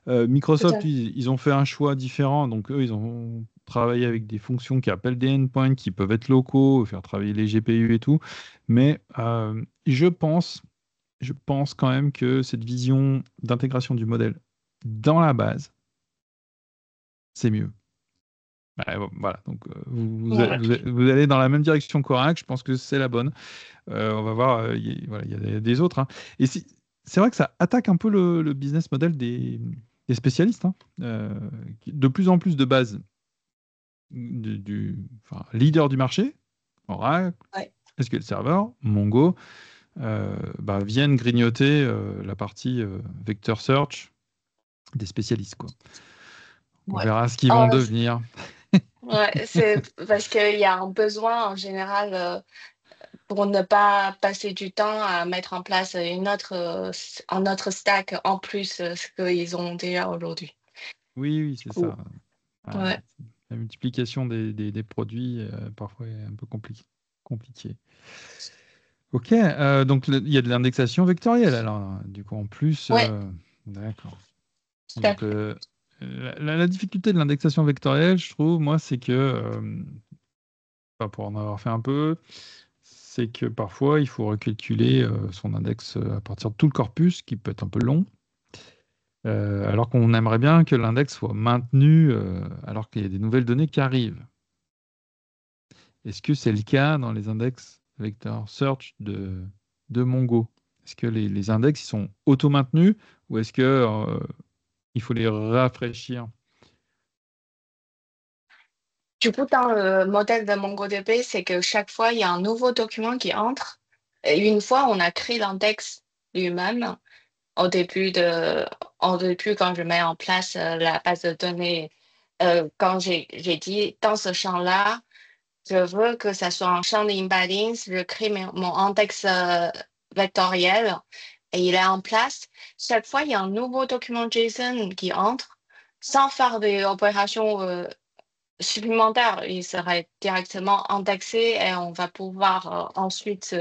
tout Microsoft, à fait. ils ont fait un choix différent. Donc, eux, ils ont travaillé avec des fonctions qui appellent des endpoints, qui peuvent être locaux, faire travailler les GPU et tout. Mais je pense quand même que cette vision d'intégration du modèle dans la base, c'est mieux. Bon, voilà, donc Ouais, vous allez dans la même direction qu'Oracle, je pense que c'est la bonne. On va voir, voilà, il y a des autres. Hein. Et c'est vrai que ça attaque un peu le business model des spécialistes. Hein. De plus en plus de bases enfin, leader du marché, Oracle, ouais, SQL Server, Mongo, viennent grignoter la partie vector search des spécialistes, quoi. On ouais. verra ce qu'ils vont Euh, devenir. ouais, c'est parce qu'il y a un besoin en général. Pour ne pas passer du temps à mettre en place un autre stack en plus ce qu'ils ont déjà aujourd'hui. Oui, oui, Du c'est ça. coup, Ouais, ouais, la multiplication des produits, parfois, est un peu compliquée. Ok, donc il y a de l'indexation vectorielle, alors, du coup, en plus, ouais, d'accord. tout à Donc, fait. la difficulté de l'indexation vectorielle, je trouve, moi, c'est que, enfin, pour en avoir fait un peu, c'est que parfois, il faut recalculer son index à partir de tout le corpus, qui peut être un peu long, alors qu'on aimerait bien que l'index soit maintenu alors qu'il y a des nouvelles données qui arrivent. Est-ce que c'est le cas dans les index vector search de Mongo? Est-ce que les index ils sont auto-maintenus ou est-ce que il faut les rafraîchir? Du coup, dans le modèle de MongoDB, c'est que chaque fois, il y a un nouveau document qui entre. Et une fois, on a créé l'index lui-même. Au début quand je mets en place la base de données, quand j'ai dit dans ce champ-là, je veux que ça soit un champ d'embeddings, je crée mon index vectoriel et il est en place. Chaque fois, il y a un nouveau document JSON qui entre sans faire des opérations supplémentaires. Il serait directement indexé et on va pouvoir ensuite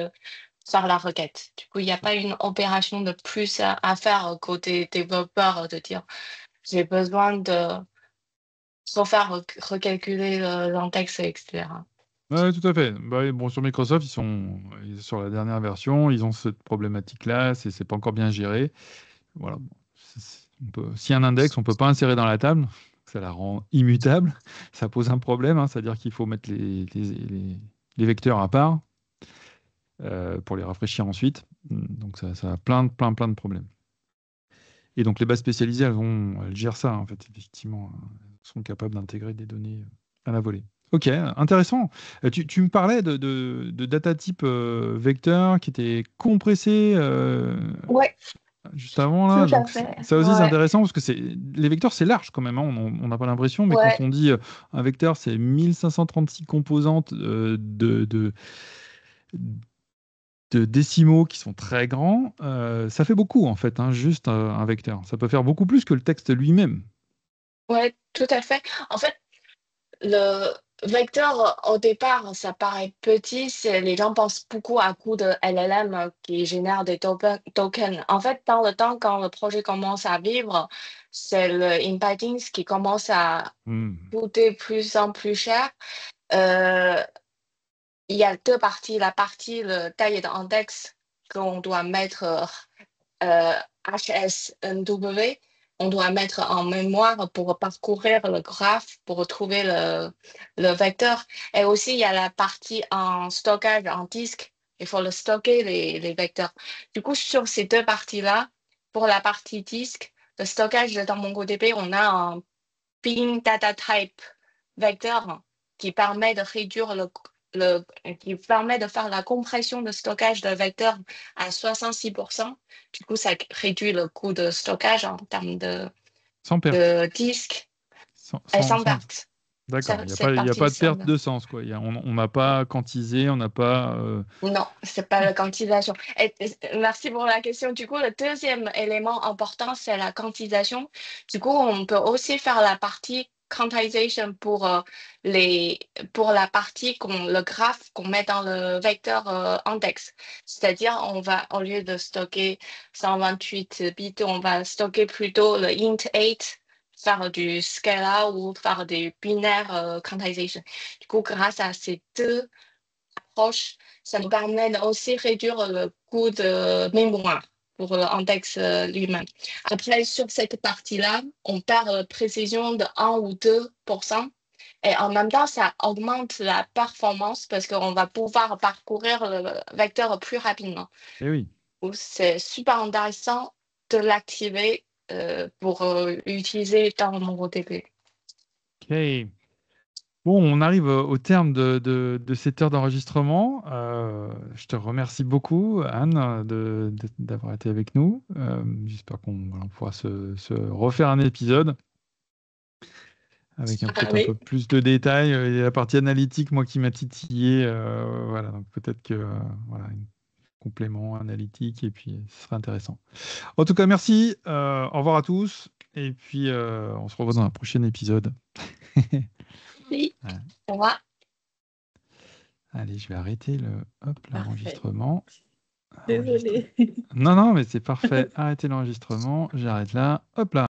faire la requête. Du coup, il n'y a pas une opération de plus à faire côté développeur de dire j'ai besoin de refaire recalculer l'index, etc. Ouais, tout à fait. Bah, bon, sur Microsoft, sur la dernière version, ils ont cette problématique-là, c'est pas encore bien géré. Voilà. Bon, si un index, on peut pas insérer dans la table, ça la rend immutable. Ça pose un problème, hein, c'est-à-dire qu'il faut mettre les vecteurs à part pour les rafraîchir ensuite. Donc ça a plein de problèmes. Et donc les bases spécialisées, elles gèrent ça, en fait, effectivement. Elles sont capables d'intégrer des données à la volée. Ok, intéressant. Tu me parlais de data type vecteur qui était compressé Ouais, juste avant tout là. à Donc fait. ça aussi c'est Ouais, intéressant parce que les vecteurs c'est large quand même, hein. On n'a pas l'impression, mais quand ouais, on dit un vecteur c'est 1536 composantes de décimaux qui sont très grands, ça fait beaucoup en fait, hein, juste un vecteur. Ça peut faire beaucoup plus que le texte lui-même. ouais, tout à fait. En fait, le vecteur, au départ, ça paraît petit. Les gens pensent beaucoup à coup de LLM qui génèrent des tokens. En fait, dans le temps, quand le projet commence à vivre, c'est le embeddings qui commence à Hmm. coûter plus en plus cher. Euh, il y a deux parties. La partie, le taille d'index qu'on doit mettre HSNW, on doit mettre en mémoire pour parcourir le graphe, pour trouver le vecteur. Et aussi, il y a la partie en stockage, en disque. Il faut le stocker, les vecteurs. Du coup, sur ces deux parties-là, pour la partie disque, le stockage dans MongoDB, on a un bin data type vecteur qui permet de réduire le, qui permet de faire la compression de stockage de vecteur à 66%. Du coup, ça réduit le coût de stockage en termes Sans perte. de disque Sans, et sans- sans sans- perte. D'accord, Cette il y a partie pas de sans perte perte. de sens, quoi. On n'a pas quantisé, on n'a pas. Non, c'est pas la quantisation. Merci pour la question. Du coup, le deuxième élément important, c'est la quantisation. Du coup, on peut aussi faire la partie quantization pour la partie le graphe qu'on met dans le vecteur index. C'est-à-dire, on va, au lieu de stocker 128 bits, on va stocker plutôt le int 8, faire du scalar ou faire des binaires quantization. Du coup, grâce à ces deux proche, ça nous permet aussi réduire le coût de mémoire pour l'index lui-même. Après, sur cette partie-là, on perd la précision de 1 ou 2%. Et en même temps, ça augmente la performance parce qu'on va pouvoir parcourir le vecteur plus rapidement. Eh oui. C'est super intéressant de l'activer pour l'utiliser dans MongoDB. Ok. Bon, on arrive au terme de cette heure d'enregistrement. Je te remercie beaucoup, Anne, d'avoir été avec nous. J'espère qu'on pourra se refaire un épisode avec peut-être un peu Allez, plus de détails. Il y a la partie analytique, moi, qui m'a titillé. Voilà, donc peut-être que voilà, un complément analytique, et puis ce sera intéressant. En tout cas, merci. Au revoir à tous. Et puis, on se revoit dans un prochain épisode. oui, Ouais. au revoir. Allez, je vais arrêter Parfait. l'enregistrement. Enregistrer. Désolée. Non, non, mais c'est parfait. Arrêtez l'enregistrement. J'arrête là. Hop là.